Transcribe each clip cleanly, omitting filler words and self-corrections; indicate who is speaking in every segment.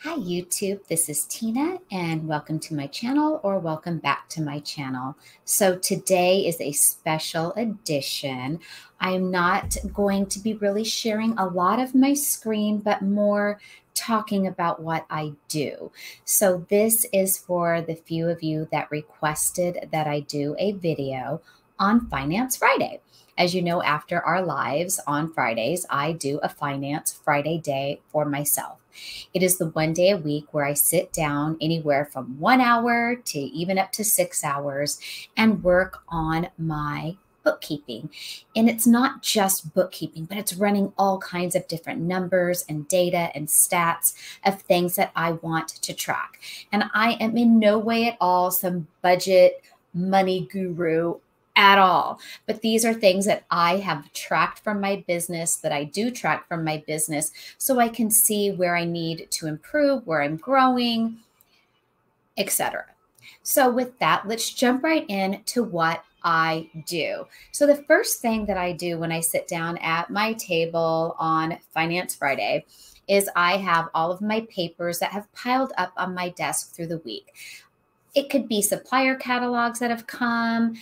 Speaker 1: Hi YouTube, this is Tina and welcome to my channel or welcome back to my channel. So today is a special edition. I'm not going to be really sharing a lot of my screen, but more talking about what I do. So this is for the few of you that requested that I do a video on Finance Friday. As you know, after our lives on Fridays, I do a Finance Friday day for myself. It is the one day a week where I sit down anywhere from 1 hour to even up to 6 hours and work on my bookkeeping. And it's not just bookkeeping, but it's running all kinds of different numbers and data and stats of things that I want to track. And I am in no way at all some budget money guru at all. But these are things that I have tracked from my business, that I do track from my business, so I can see where I need to improve, where I'm growing, etc. So with that, let's jump right into what I do. So the first thing that I do when I sit down at my table on Finance Friday is I have all of my papers that have piled up on my desk through the week. It could be supplier catalogs that have come,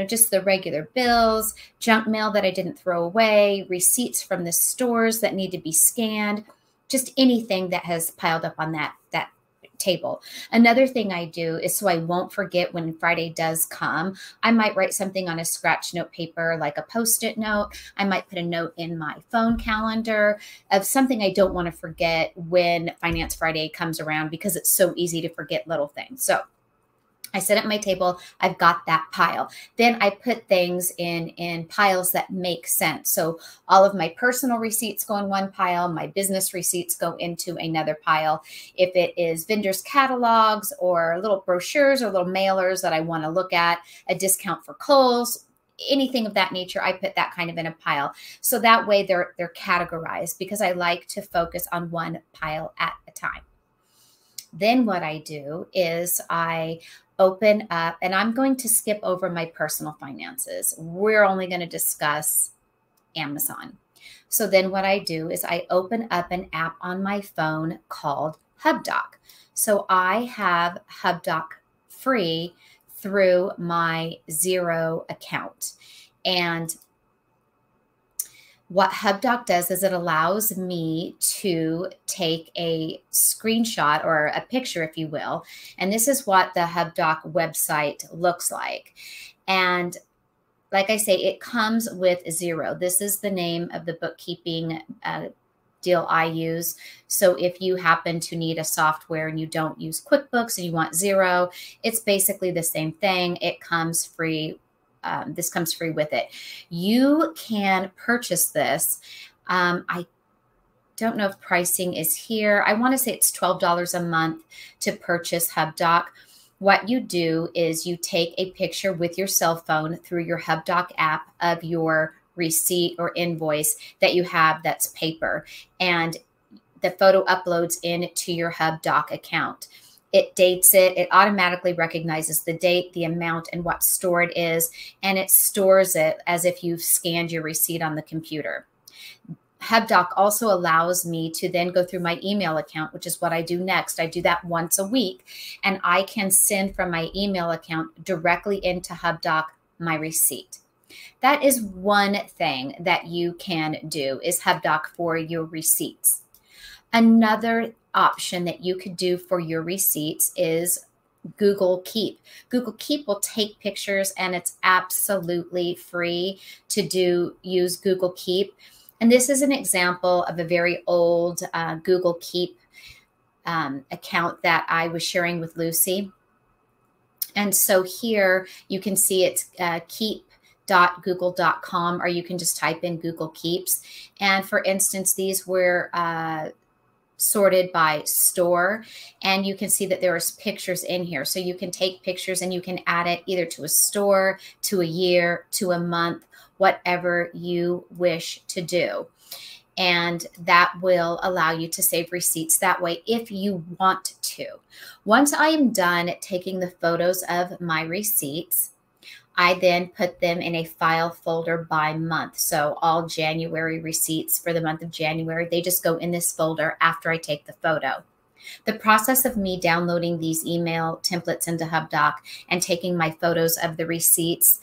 Speaker 1: just the regular bills, junk mail that I didn't throw away, receipts from the stores that need to be scanned, just anything that has piled up on that table. Another thing I do is so I won't forget when Friday does come, I might write something on a scratch note paper, like a Post-it note. I might put a note in my phone calendar of something I don't want to forget when Finance Friday comes around, because it's so easy to forget little things. So I sit at my table, I've got that pile. Then I put things in piles that make sense. So all of my personal receipts go in one pile, my business receipts go into another pile. If it is vendors' catalogs or little brochures or little mailers that I want to look at, a discount for Kohl's, anything of that nature, I put that kind of in a pile. So that way they're categorized, because I like to focus on one pile at a time. Then what I do is I open up, and I'm going to skip over my personal finances. We're only going to discuss Amazon. So then what I do is I open up an app on my phone called HubDoc. So I have HubDoc free through my Xero account. And what HubDoc does is it allows me to take a screenshot or a picture, if you will. And this is what the HubDoc website looks like. And like I say, it comes with Xero. This is the name of the bookkeeping deal I use. So if you happen to need a software and you don't use QuickBooks and you want Xero, it's basically the same thing. It comes free. This comes free with it. You can purchase this. I don't know if pricing is here. I want to say it's $12 a month to purchase HubDoc. What you do is you take a picture with your cell phone through your HubDoc app of your receipt or invoice that you have that's paper, and the photo uploads into your HubDoc account. It dates it. It automatically recognizes the date, the amount, and what store it is, and it stores it as if you've scanned your receipt on the computer. HubDoc also allows me to then go through my email account, which is what I do next. I do that once a week, and I can send from my email account directly into HubDoc my receipt. That is one thing that you can do, is HubDoc for your receipts. Another option that you could do for your receipts is Google Keep. Google Keep will take pictures, and it's absolutely free to use Google Keep. And this is an example of a very old Google Keep account that I was sharing with Lucy. And so here you can see it's keep.google.com, or you can just type in Google Keeps. And for instance, these were sorted by store, and you can see that there are pictures in here. So you can take pictures and you can add it either to a store, to a year, to a month, whatever you wish to do. And that will allow you to save receipts that way if you want to. Once I am done taking the photos of my receipts, I then put them in a file folder by month. So all January receipts for the month of January, they just go in this folder after I take the photo. The process of me downloading these email templates into HubDoc and taking my photos of the receipts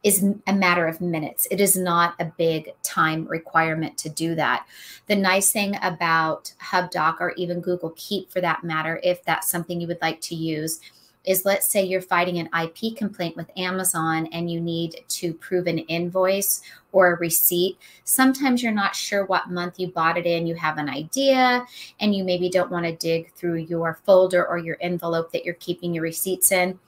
Speaker 1: is a matter of minutes. It is not a big time requirement to do that. The nice thing about HubDoc, or even Google Keep for that matter, if that's something you would like to use, is let's say you're fighting an IP complaint with Amazon and you need to prove an invoice or a receipt. Sometimes you're not sure what month you bought it in. You have an idea and you maybe don't want to dig through your folder or your envelope that you're keeping your receipts in.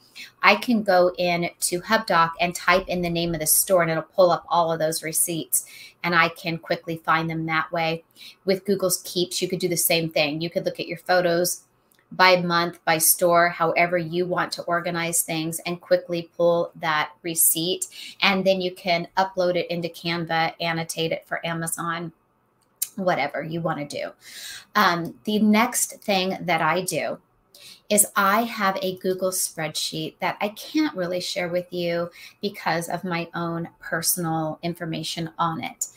Speaker 1: I can go in to HubDoc and type in the name of the store and it'll pull up all of those receipts and I can quickly find them that way. With Google's Keeps, you could do the same thing. You could look at your photos by month, by store, however you want to organize things and quickly pull that receipt. And then you can upload it into Canva, annotate it for Amazon, whatever you want to do. The next thing that I do is I have a Google spreadsheet that I can't really share with you because of my own personal information on it.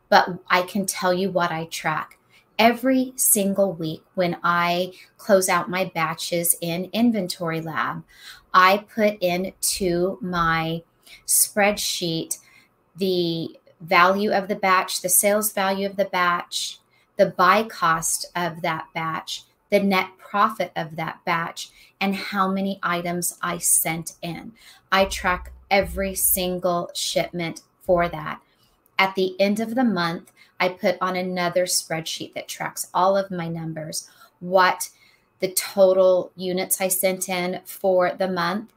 Speaker 1: But I can tell you what I track. Every single week when I close out my batches in Inventory Lab, I put into my spreadsheet the value of the batch, the sales value of the batch, the buy cost of that batch, the net profit of that batch, and how many items I sent in. I track every single shipment for that. At the end of the month, I put on another spreadsheet that tracks all of my numbers, what the total units I sent in for the month,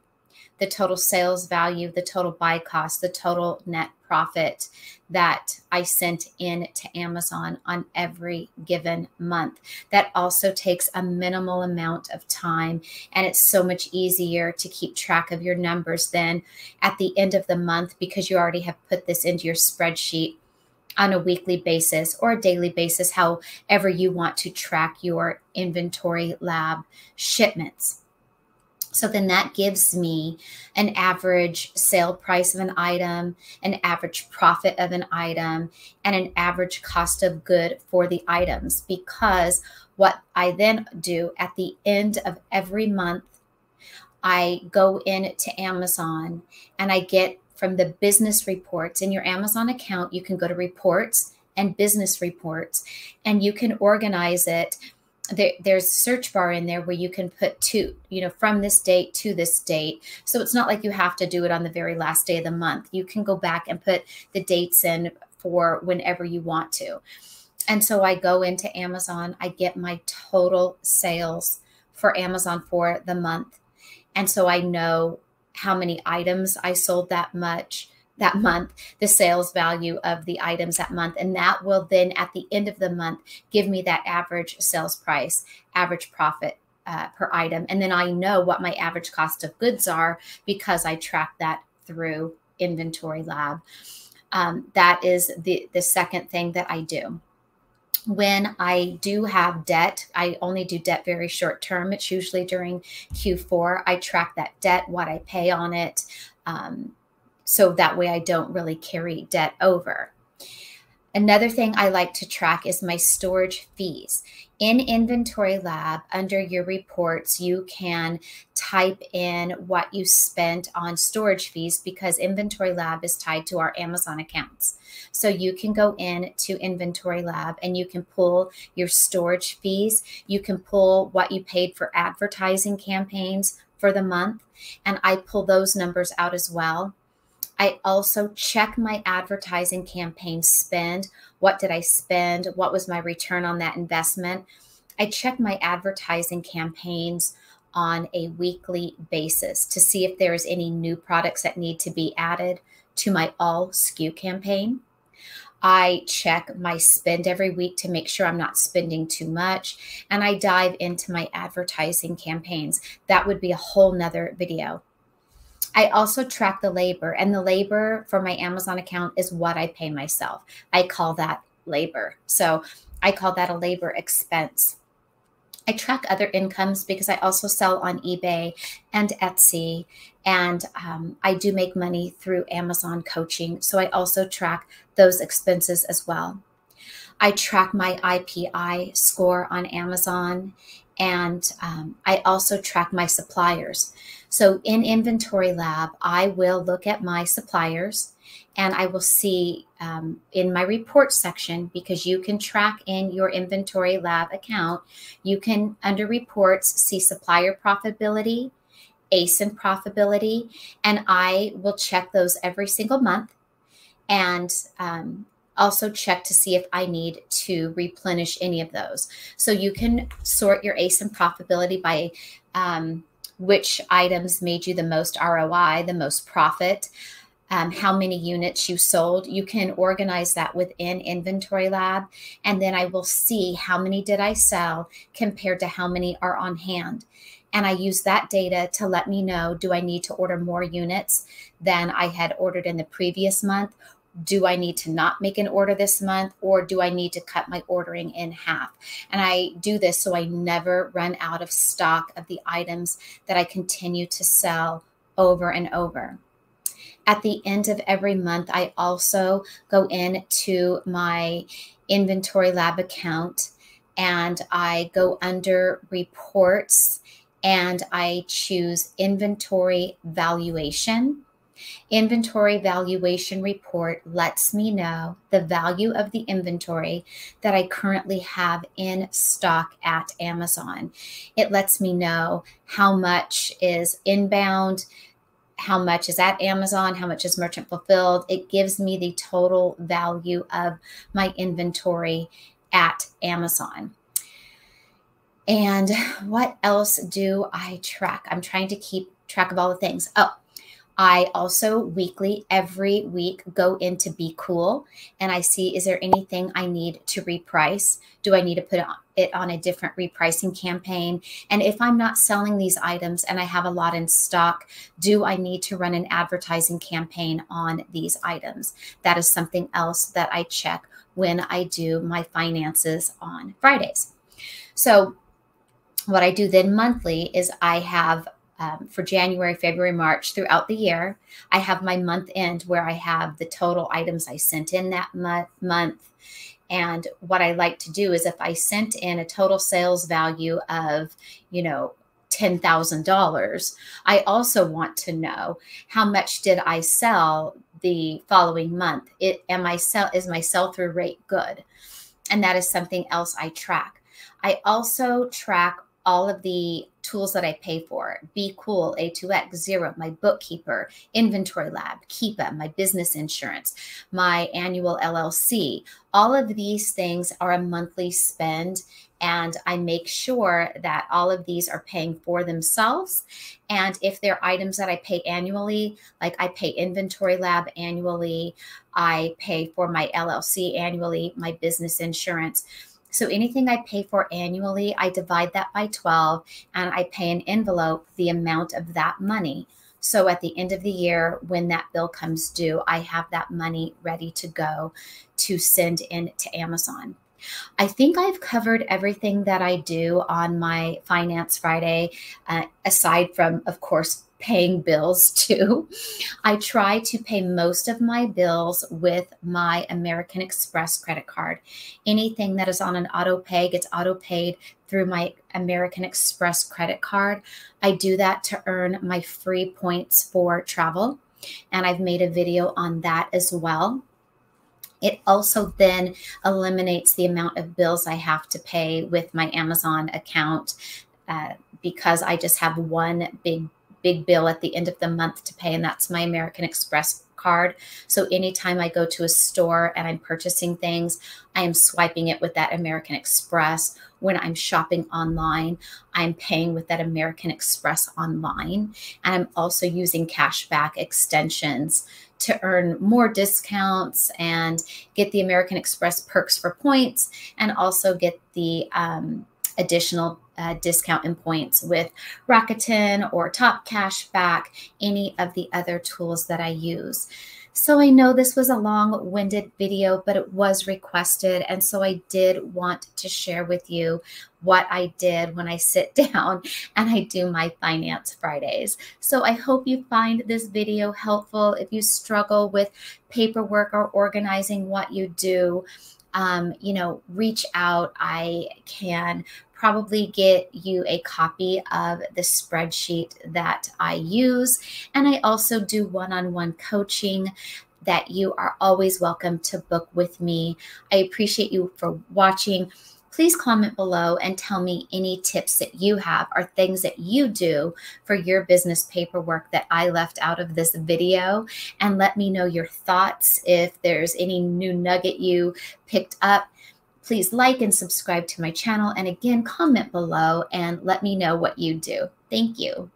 Speaker 1: the total sales value, the total buy cost, the total net profit that I sent in to Amazon on every given month. That also takes a minimal amount of time, and it's so much easier to keep track of your numbers than at the end of the month because you already have put this into your spreadsheet on a weekly basis or a daily basis, however you want to track your Inventory Lab shipments. So then that gives me an average sale price of an item, an average profit of an item, and an average cost of good for the items. Because what I then do at the end of every month, I go into Amazon and I get from the business reports. In your Amazon account, you can go to reports and business reports, and you can organize it. There's a search bar in there where you can put from this date to this date. So it's not like you have to do it on the very last day of the month. You can go back and put the dates in for whenever you want to. And so I go into Amazon, I get my total sales for Amazon for the month. And so I know how many items I sold that month, the sales value of the items that month. And that will then at the end of the month give me that average sales price, average profit per item. And then I know what my average cost of goods are because I track that through Inventory Lab. That is the second thing that I do. When I do have debt, I only do debt very short term. It's usually during Q4. I track that debt, what I pay on it. So that way I don't really carry debt over. Another thing I like to track is my storage fees. In Inventory Lab, under your reports, you can type in what you spent on storage fees because Inventory Lab is tied to our Amazon accounts. So you can go in to Inventory Lab and you can pull your storage fees. You can pull what you paid for advertising campaigns for the month, and I pull those numbers out as well. I also check my advertising campaign spend. What did I spend? What was my return on that investment? I check my advertising campaigns on a weekly basis to see if there's any new products that need to be added to my all SKU campaign. I check my spend every week to make sure I'm not spending too much. And I dive into my advertising campaigns. That would be a whole nother video. I also track the labor, and the labor for my Amazon account is what I pay myself. I call that labor. So I call that a labor expense. I track other incomes because I also sell on eBay and Etsy, and I do make money through Amazon coaching. So I also track those expenses as well. I track my IPI score on Amazon, And I also track my suppliers. So in Inventory Lab, I will look at my suppliers and I will see in my report section, because you can track in your Inventory Lab account, you can, under reports, see supplier profitability, ASIN profitability, and I will check those every single month, and also check to see if I need to replenish any of those. So you can sort your ASIN profitability by which items made you the most ROI, the most profit, how many units you sold. You can organize that within Inventory Lab, and then I will see how many did I sell compared to how many are on hand. And I use that data to let me know, do I need to order more units than I had ordered in the previous month? Do I need to not make an order this month, or do I need to cut my ordering in half? And I do this so I never run out of stock of the items that I continue to sell over and over. At the end of every month, I also go into my Inventory Lab account and I go under reports and I choose inventory valuation. Inventory valuation report lets me know the value of the inventory that I currently have in stock at Amazon. It lets me know how much is inbound, how much is at Amazon, how much is merchant fulfilled. It gives me the total value of my inventory at Amazon. And what else do I track? I'm trying to keep track of all the things. Oh, I also every week go into Be Cool and I see, is there anything I need to reprice? Do I need to put it on a different repricing campaign? And if I'm not selling these items and I have a lot in stock, do I need to run an advertising campaign on these items? That is something else that I check when I do my finances on Fridays. So what I do then monthly is I have for January, February, March, throughout the year, I have my month end where I have the total items I sent in that month. And what I like to do is if I sent in a total sales value of, $10,000, I also want to know how much did I sell the following month. Is my sell-through rate good? And that is something else I track. I also track all of the tools that I pay for: Be Cool, A2X, Zero, my Bookkeeper, Inventory Lab, Keepa, my business insurance, my annual LLC. All of these things are a monthly spend, and I make sure that all of these are paying for themselves. And if they're items that I pay annually, like I pay Inventory Lab annually, I pay for my LLC annually, my business insurance. So anything I pay for annually, I divide that by 12 and I pay an envelope the amount of that money. So at the end of the year, when that bill comes due, I have that money ready to go to send in to Amazon. I think I've covered everything that I do on my Finance Friday, aside from, of course, paying bills too. I try to pay most of my bills with my American Express credit card. Anything that is on an auto pay gets auto paid through my American Express credit card. I do that to earn my free points for travel, and I've made a video on that as well. It also then eliminates the amount of bills I have to pay with my Amazon account because I just have one big bill at the end of the month to pay, and that's my American Express card. So anytime I go to a store and I'm purchasing things, I am swiping it with that American Express. When I'm shopping online, I'm paying with that American Express online. And I'm also using cashback extensions to earn more discounts and get the American Express perks for points, and also get the additional discount and points with Rakuten or Top Cashback, any of the other tools that I use. So I know this was a long-winded video, but it was requested. And so I did want to share with you what I did when I sit down and I do my Finance Fridays. So I hope you find this video helpful. If you struggle with paperwork or organizing what you do, reach out. I can probably get you a copy of the spreadsheet that I use. And I also do one-on-one coaching that you are always welcome to book with me. I appreciate you for watching. Please comment below and tell me any tips that you have or things that you do for your business paperwork that I left out of this video. And let me know your thoughts. If there's any new nugget you picked up, please like and subscribe to my channel. And again, comment below and let me know what you do. Thank you.